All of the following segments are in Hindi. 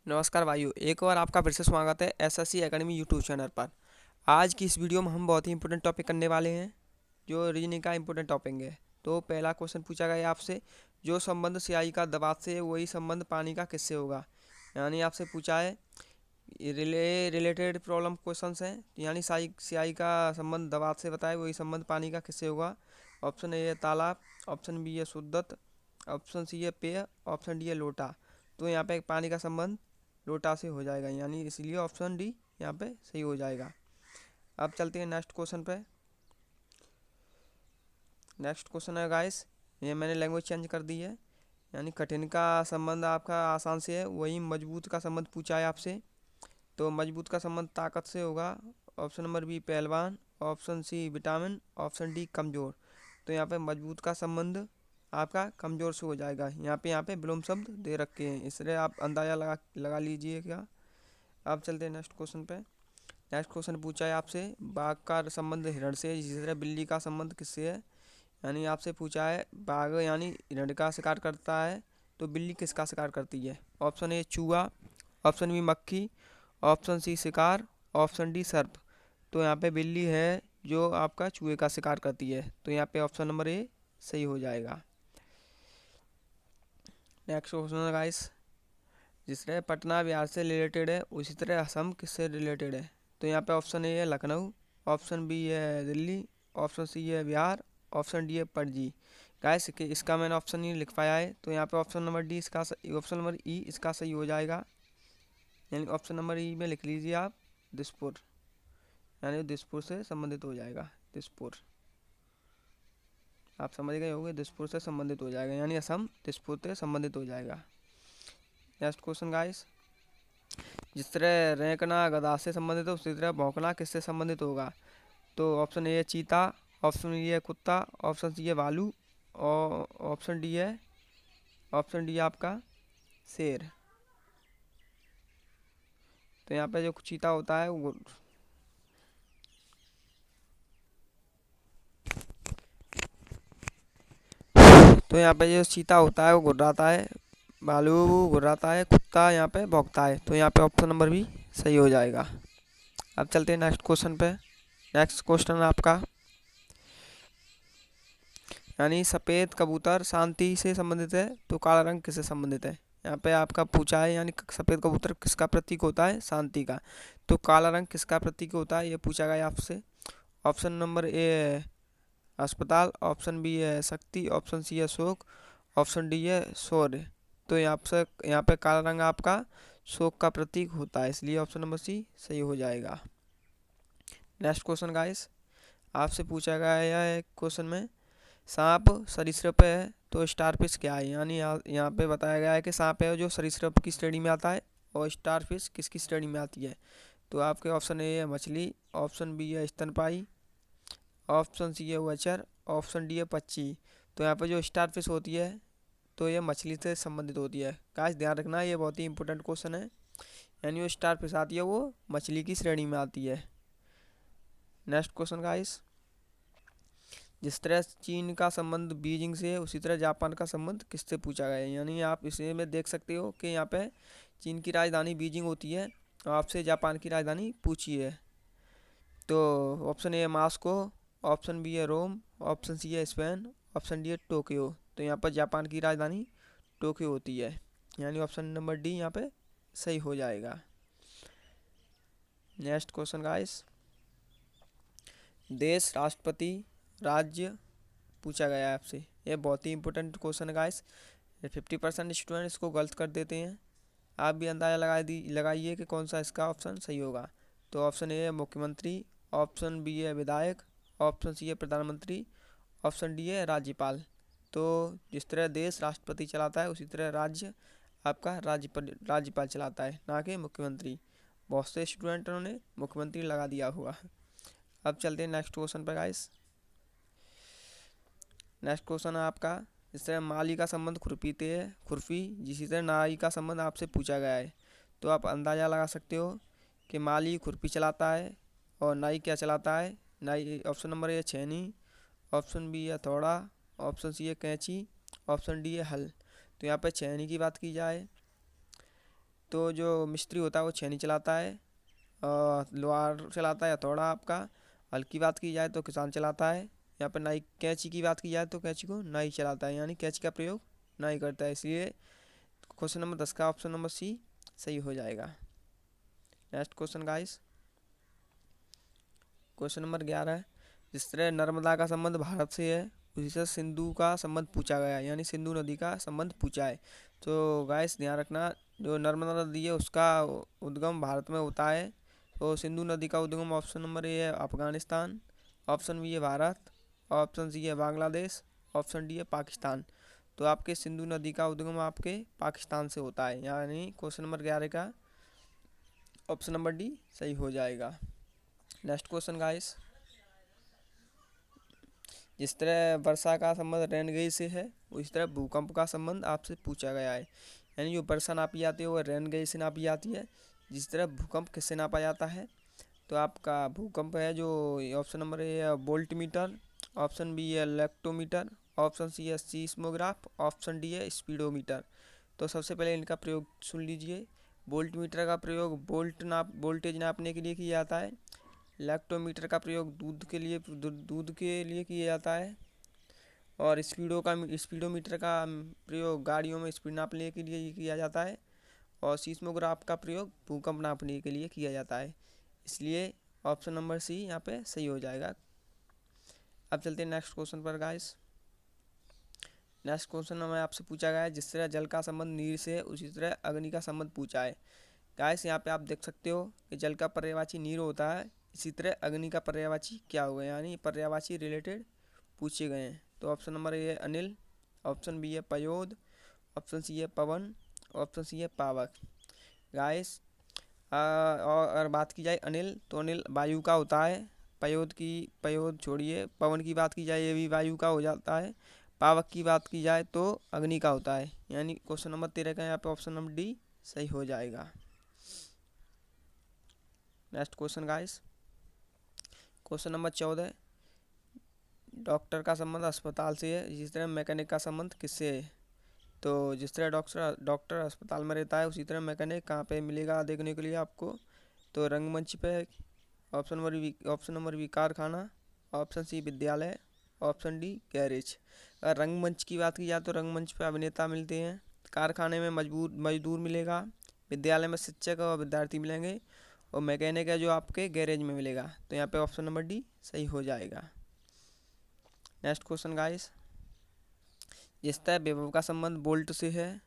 नमस्कार भाइयों, एक बार आपका फिर से स्वागत है एसएससी एकेडमी यूट्यूब चैनल पर। आज की इस वीडियो में हम बहुत ही इंपॉर्टेंट टॉपिक करने वाले हैं, जो रीजनिंग का इंपॉर्टेंट टॉपिक है। तो पहला क्वेश्चन पूछा गया है आपसे, जो संबंध स्याही का दबाव से है वही संबंध पानी का किससे होगा। यानी आपसे पूछा है रिलेटेड प्रॉब्लम क्वेश्चंस हैं, यानी स्याही का संबंध दबाव से बताए वही संबंध पानी का किससे होगा। ऑप्शन ए है तालाब, ऑप्शन बी है शुद्धत, ऑप्शन सी है पेय, ऑप्शन डी है लोटा। तो यहाँ पे पानी का संबंध लोटा से हो जाएगा, यानी इसलिए ऑप्शन डी यहाँ पे सही हो जाएगा। अब चलते हैं नेक्स्ट क्वेश्चन पे। नेक्स्ट क्वेश्चन है गाइस, ये मैंने लैंग्वेज चेंज कर दी है, यानी कठिन का संबंध आपका आसान से है, वही मजबूत का संबंध पूछा है आपसे। तो मजबूत का संबंध ताकत से होगा। ऑप्शन नंबर बी पहलवान, option C vitamin, option D कमज़ोर। तो यहाँ पे मजबूत का संबंध आपका कमज़ोर से हो जाएगा। यहाँ पे विलोम शब्द दे रखे हैं, इसलिए आप अंदाज़ा लगा लीजिएगा। अब चलते हैं नेक्स्ट क्वेश्चन पे। नेक्स्ट क्वेश्चन पूछा है आपसे, बाघ का संबंध हिरण से है, इसी तरह बिल्ली का संबंध किससे है। यानी आपसे पूछा है बाघ यानी हिरण का शिकार करता है, तो बिल्ली किसका शिकार करती है। ऑप्शन ए चूहा, ऑप्शन बी मक्खी, ऑप्शन सी शिकार, ऑप्शन डी सर्प। तो यहाँ पे बिल्ली है जो आपका चूहे का शिकार करती है, तो यहाँ पे ऑप्शन नंबर ए सही हो जाएगा। नेक्स्ट क्वेश्चन है गाइस, जिस तरह पटना बिहार से रिलेटेड है उसी तरह असम किससे रिलेटेड है। तो यहाँ पे ऑप्शन ए है लखनऊ, ऑप्शन बी है दिल्ली, ऑप्शन सी है बिहार, ऑप्शन डी है पणजी। गाइस इसका मैंने ऑप्शन नहीं लिख पाया है, तो यहाँ पे ऑप्शन नंबर डी इसका ऑप्शन नंबर ई इसका सही हो जाएगा। यानी ऑप्शन नंबर ई में लिख लीजिए आप दिसपुर, यानी दिसपुर से संबंधित हो जाएगा। दिसपुर आप समझ गए होंगे, दिसपुर से संबंधित हो जाएगा, यानी असम दिसपुर से संबंधित हो जाएगा। नेक्स्ट क्वेश्चन गाइस, जिस तरह रेंकना गधा से संबंधित है उसी तरह भौंकना किससे संबंधित होगा। तो ऑप्शन ए है चीता, ऑप्शन बी है कुत्ता, ऑप्शन सी है भालू, और ऑप्शन डी आपका शेर। तो यहाँ पे जो चीता होता है वो तो यहाँ पे जो चीता होता है वो गुर्राता है, भालू गुर्राता है, कुत्ता यहाँ पे भौंकता है। तो यहाँ पे ऑप्शन नंबर भी सही हो जाएगा। अब चलते हैं नेक्स्ट क्वेश्चन पे। नेक्स्ट क्वेश्चन आपका, यानी सफ़ेद कबूतर शांति से संबंधित है, तो काला रंग किससे संबंधित है। यहाँ पे आपका पूछा है, यानी सफ़ेद कबूतर किसका प्रतीक होता है, शांति का। तो काला रंग किसका प्रतीक होता है, ये पूछा गया आपसे। ऑप्शन नंबर ए है अस्पताल, ऑप्शन बी है शक्ति, ऑप्शन सी है शोक, ऑप्शन डी है शौर्य। तो यहाँ पे काला रंग आपका शोक का प्रतीक होता है, इसलिए ऑप्शन नंबर सी सही हो जाएगा। नेक्स्ट क्वेश्चन गाइस, आपसे पूछा गया है क्वेश्चन में, सांप सरीसृप है तो स्टारफिश क्या है। यानी यहाँ पे बताया गया है कि सांप है जो सरीसृप की श्रेणी में आता है, और स्टारफिश किसकी श्रेणी में आती है। तो आपके ऑप्शन ए है मछली, ऑप्शन बी है स्तनपाई, ऑप्शन सी है उभयचर, ऑप्शन डी है पक्षी। तो यहाँ पे जो स्टारफिश होती है तो ये मछली से संबंधित होती है। गाइस ध्यान रखना, ये बहुत ही इंपॉर्टेंट क्वेश्चन है, यानी वो स्टारफिश आती है वो मछली की श्रेणी में आती है। नेक्स्ट क्वेश्चन गाइस, जिस तरह चीन का संबंध बीजिंग से है उसी तरह जापान का संबंध किससे पूछा गया है। यानी आप इसे में देख सकते हो कि यहाँ पे चीन की राजधानी बीजिंग होती है, और आपसे जापान की राजधानी पूछी है। तो ऑप्शन ए है मास्को, ऑप्शन बी है रोम, ऑप्शन सी है स्पेन, ऑप्शन डी है टोक्यो। तो यहाँ पर जापान की राजधानी टोक्यो होती है, यानी ऑप्शन नंबर डी यहाँ पे सही हो जाएगा। नेक्स्ट क्वेश्चन गाइस, देश राष्ट्रपति राज्य पूछा गया है आपसे, ये बहुत ही इंपॉर्टेंट क्वेश्चन है गाइस। 50% स्टूडेंट इसको गलत कर देते हैं, आप भी अंदाज़ा लगाइए कि कौन सा इसका ऑप्शन सही होगा। तो ऑप्शन ए है मुख्यमंत्री, ऑप्शन बी है विधायक, ऑप्शन सी है प्रधानमंत्री, ऑप्शन डी है राज्यपाल। तो जिस तरह देश राष्ट्रपति चलाता है उसी तरह राज्य आपका राज्यपाल चलाता है, ना कि मुख्यमंत्री। बहुत से स्टूडेंटों ने मुख्यमंत्री लगा दिया हुआ। अब चलते हैं नेक्स्ट क्वेश्चन पर गाइस। नेक्स्ट क्वेश्चन है आपका, जिस तरह माली का संबंध खुरपी से है, खुरपी जिसी तरह नाई का संबंध आपसे पूछा गया है। तो आप अंदाज़ा लगा सकते हो कि माली खुरपी चलाता है और नाई क्या चलाता है। नाई ऑप्शन नंबर ए है छेनी, ऑप्शन बी है हथौड़ा, ऑप्शन सी है कैंची, ऑप्शन डी है हल। तो यहाँ पे छेनी की बात की जाए तो जो मिस्त्री होता है वो छेनी चलाता है, लोहार चलाता है हथौड़ा आपका। हल की बात की जाए तो किसान चलाता है। यहाँ पर नाई कैंची की बात की जाए तो कैंची को नाई चलाता है, यानी कैंची का प्रयोग नाई करता है। इसलिए क्वेश्चन नंबर 10 का ऑप्शन नंबर सी सही हो जाएगा। Next question guys, question number 11। जिस तरह नर्मदा का संबंध भारत से है, उसी से सिंधु का संबंध पूछा गया है, यानी सिंधु नदी का संबंध पूछा है। तो गाइस ध्यान रखना, जो नर्मदा नदी है उसका उद्गम भारत में होता है। तो सिंधु नदी का उद्गम ऑप्शन नंबर ए है अफगानिस्तान, ऑप्शन बी है भारत, ऑप्शन सी है बांग्लादेश, ऑप्शन डी है पाकिस्तान। तो आपके सिंधु नदी का उद्गम आपके पाकिस्तान से होता है, यानी क्वेश्चन नंबर 11 का ऑप्शन नंबर डी सही हो जाएगा। नेक्स्ट क्वेश्चन गाइस, जिस तरह वर्षा का संबंध रेनगेज से है, उसी तरह भूकंप का संबंध आपसे पूछा गया है। यानी जो वर्षा नापी जाती है वो रेनगेज से नापी जाती है। जिस तरह भूकंप किससे नापा जाता है, तो आपका भूकंप है जो ऑप्शन नंबर ए है वोल्ट मीटर, ऑप्शन बी है लेक्टोमीटर, ऑप्शन सी है सीस्मोग्राफ, ऑप्शन डी है स्पीडोमीटर। तो सबसे पहले इनका प्रयोग सुन लीजिए। वोल्ट मीटर का प्रयोग वोल्टेज नापने के लिए किया जाता है। लेक्टोमीटर का प्रयोग दूध के लिए किया जाता है। और स्पीडोमीटर का प्रयोग गाड़ियों में स्पीड नापने के लिए किया जाता है। और सीस्मोग्राफ का प्रयोग भूकंप नापने के लिए किया जाता है। इसलिए ऑप्शन नंबर सी यहाँ पे सही हो जाएगा। अब चलते हैं नेक्स्ट क्वेश्चन पर गाइस। नेक्स्ट क्वेश्चन हमें आपसे पूछा गया है, जिस तरह जल का संबंध नीर से है, उसी तरह अग्नि का संबंध पूछा है। गाइस यहाँ पे आप देख सकते हो कि जल का पर्यायवाची नीर होता है, इसी तरह अग्नि का पर्यायवाची क्या होगा, यानी पर्यायवाची रिलेटेड पूछे गए हैं। तो ऑप्शन नंबर ए है अनिल, ऑप्शन बी है पयोद, ऑप्शन सी है पवन, ऑप्शन सी है पावक। गाइस और अगर बात की जाए अनिल, तो अनिल वायु का होता है। पयोद छोड़िए, पवन की बात की जाए ये भी वायु का हो जाता है। पावक की बात की जाए तो अग्नि का होता है, यानी क्वेश्चन नंबर 13 का यहाँ पे ऑप्शन नंबर डी सही हो जाएगा। Next question guys, question number 14। Doctor का संबंध अस्पताल से है, जिस तरह मैकेनिक का संबंध किससे है। तो जिस तरह डॉक्टर अस्पताल में रहता है, उसी तरह मैकेनिक कहाँ पे मिलेगा देखने के लिए आपको, तो रंगमंच पे। ऑप्शन नंबर बी कारखाना, ऑप्शन सी विद्यालय, ऑप्शन डी गैरेज। अगर रंगमंच की बात की जाए तो रंगमंच पे अभिनेता मिलते हैं, कारखाने में मजदूर मिलेगा, विद्यालय में शिक्षक और विद्यार्थी मिलेंगे, और मैकेनिक है जो आपके गैरेज में मिलेगा। तो यहाँ पे ऑप्शन नंबर डी सही हो जाएगा। नेक्स्ट क्वेश्चन गाइस, जिस तरह विभव का संबंध वोल्ट से है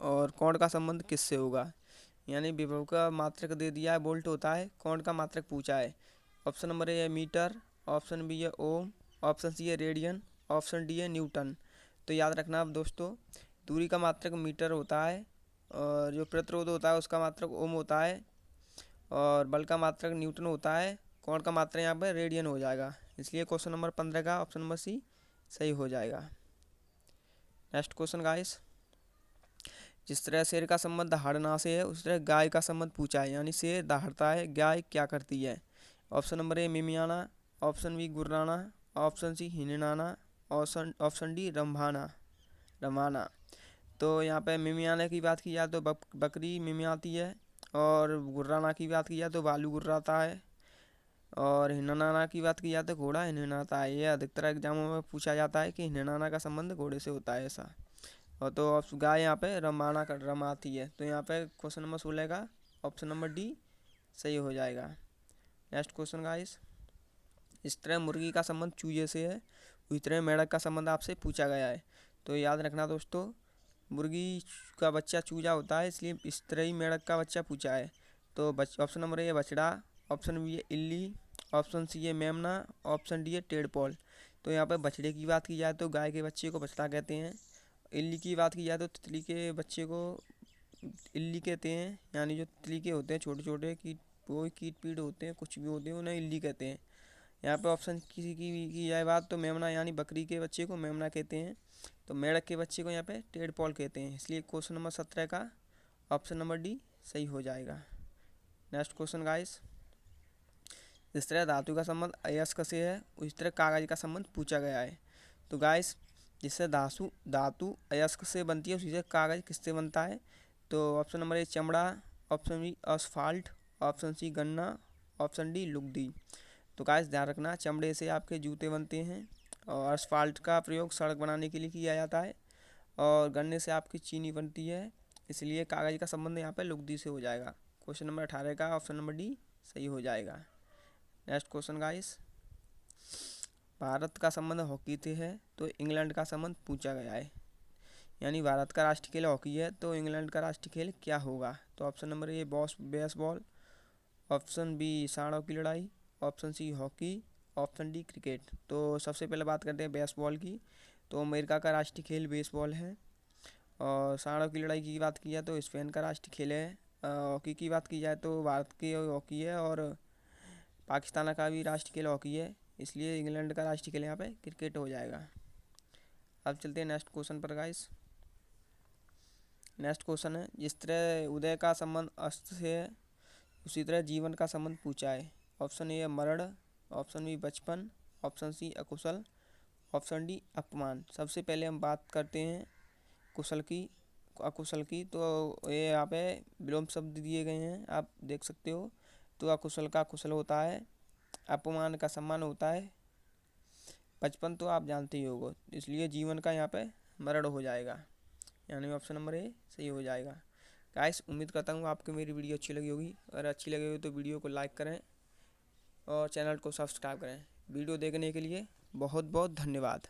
और कोण का संबंध किससे होगा, यानी विभव का मात्रक दे दिया है वोल्ट होता है, कोण का मात्रक पूछा है। ऑप्शन नंबर ए है मीटर, ऑप्शन बी है ओम, ऑप्शन सी है रेडियन, ऑप्शन डी है न्यूटन। तो याद रखना आप दोस्तों, दूरी का मात्रक मीटर होता है, और जो प्रतिरोध होता है उसका मात्रक ओम होता है, और बल का मात्रक न्यूटन होता है, कोण का मात्रक यहाँ पर रेडियन हो जाएगा। इसलिए क्वेश्चन नंबर 15 का ऑप्शन नंबर सी सही हो जाएगा। नेक्स्ट क्वेश्चन गाइस, जिस तरह शेर का संबंध दहाड़ना से है, उस तरह गाय का संबंध पूछा है, यानी शेर दहाड़ता है, गाय क्या करती है। ऑप्शन नंबर ए मिमियाना, ऑप्शन बी गुर्राना, ऑप्शन सी हिननाना, ऑप्शन डी रंभाना। तो यहाँ पे मिमियाने की बात की जाए तो बकरी मिमियाती है, और गुर्राना की बात की जाए तो भालू गुर्राता है, और हिननाना की बात की जाए तो घोड़ा हिननाता है। ये अधिकतर एग्जामों में पूछा जाता है कि हिननाना का संबंध घोड़े से होता है ऐसा। और तो गाय यहाँ पे रमाती है। तो यहाँ पे क्वेश्चन नंबर 16 का ऑप्शन नंबर डी सही हो जाएगा। नेक्स्ट क्वेश्चन गाइस, इस तरह मुर्गी का संबंध चूजे से है, उसी तरह मेंढक का संबंध आपसे पूछा गया है। तो याद रखना दोस्तों, मुर्गी का बच्चा चूजा होता है, इसलिए इस तरह ही मेंढक का बच्चा पूछा है। तो ऑप्शन नंबर ए है बछड़ा, ऑप्शन बी है इल्ली, ऑप्शन सी है मेमना, ऑप्शन डी है टेढ़पोल। तो यहाँ पे बछड़े की बात की जाए तो गाय के बच्चे को बछड़ा कहते हैं, इल्ली की बात की जाए तो तितली के बच्चे को इल्ली कहते हैं, यानी जो तितली के होते हैं छोटे छोटे कीट, वो कीट पीट होते हैं, कुछ भी होते हैं, उन्हें इल्ली कहते हैं। यहाँ पे ऑप्शन किसी की जाए बात तो मेमना, यानी बकरी के बच्चे को मेमना कहते हैं। तो मेढक के बच्चे को यहाँ पे टेढ़पोल कहते हैं। इसलिए क्वेश्चन नंबर 17 का ऑप्शन नंबर डी सही हो जाएगा। नेक्स्ट क्वेश्चन गाइस, जिस तरह धातु का संबंध अयस्क से है, उसी तरह कागज का संबंध पूछा गया है। तो गाइस, जिससे धातु अयस्क से बनती है, उसी से कागज किससे बनता है। तो ऑप्शन नंबर ए चमड़ा, option B asphalt, option C गन्ना, ऑप्शन डी लुगदी। तो गाइस ध्यान रखना, चमड़े से आपके जूते बनते हैं और असफाल्ट का प्रयोग सड़क बनाने के लिए किया जाता है और गन्ने से आपकी चीनी बनती है, इसलिए कागज़ का संबंध यहाँ पे लुगदी से हो जाएगा। क्वेश्चन नंबर 18 का ऑप्शन नंबर डी सही हो जाएगा। नेक्स्ट क्वेश्चन गाइस, भारत का संबंध हॉकी से है तो इंग्लैंड का संबंध पूछा गया है, यानी भारत का राष्ट्रीय खेल हॉकी है तो इंग्लैंड का राष्ट्रीय खेल क्या होगा। तो option number A baseball, option B सांडों की लड़ाई, option C hockey, option D cricket. तो सबसे पहले बात करते हैं बेसबॉल की। तो अमेरिका का राष्ट्रीय खेल बेसबॉल है और सांडों की लड़ाई की बात की जाए तो स्पेन का राष्ट्रीय खेल है। हॉकी की बात की जाए तो भारत की हॉकी है और पाकिस्तान का भी राष्ट्रीय खेल हॉकी है, इसलिए इंग्लैंड का राष्ट्रीय खेल यहाँ पे क्रिकेट हो जाएगा। अब चलते हैं नेक्स्ट क्वेश्चन पर गाइस। नेक्स्ट क्वेश्चन है, जिस तरह उदय का संबंध अस्त से है उसी तरह जीवन का संबंध पूछा है। ऑप्शन ए मरण, ऑप्शन बी बचपन, ऑप्शन सी अकुशल, ऑप्शन डी अपमान। सबसे पहले हम बात करते हैं कुशल की अकुशल की। तो ये यहाँ पे विलोम शब्द दिए गए हैं, आप देख सकते हो। तो अकुशल का कुशल होता है, अपमान का सम्मान होता है, बचपन तो आप जानते ही होगो, इसलिए जीवन का यहाँ पे मरण हो जाएगा, यानी ऑप्शन नंबर ए सही हो जाएगा। गाइस उम्मीद करता हूँ आपको मेरी वीडियो अच्छी लगी होगी, अगर अच्छी लगी हो तो वीडियो को लाइक करें और चैनल को सब्सक्राइब करें। वीडियो देखने के लिए बहुत बहुत धन्यवाद।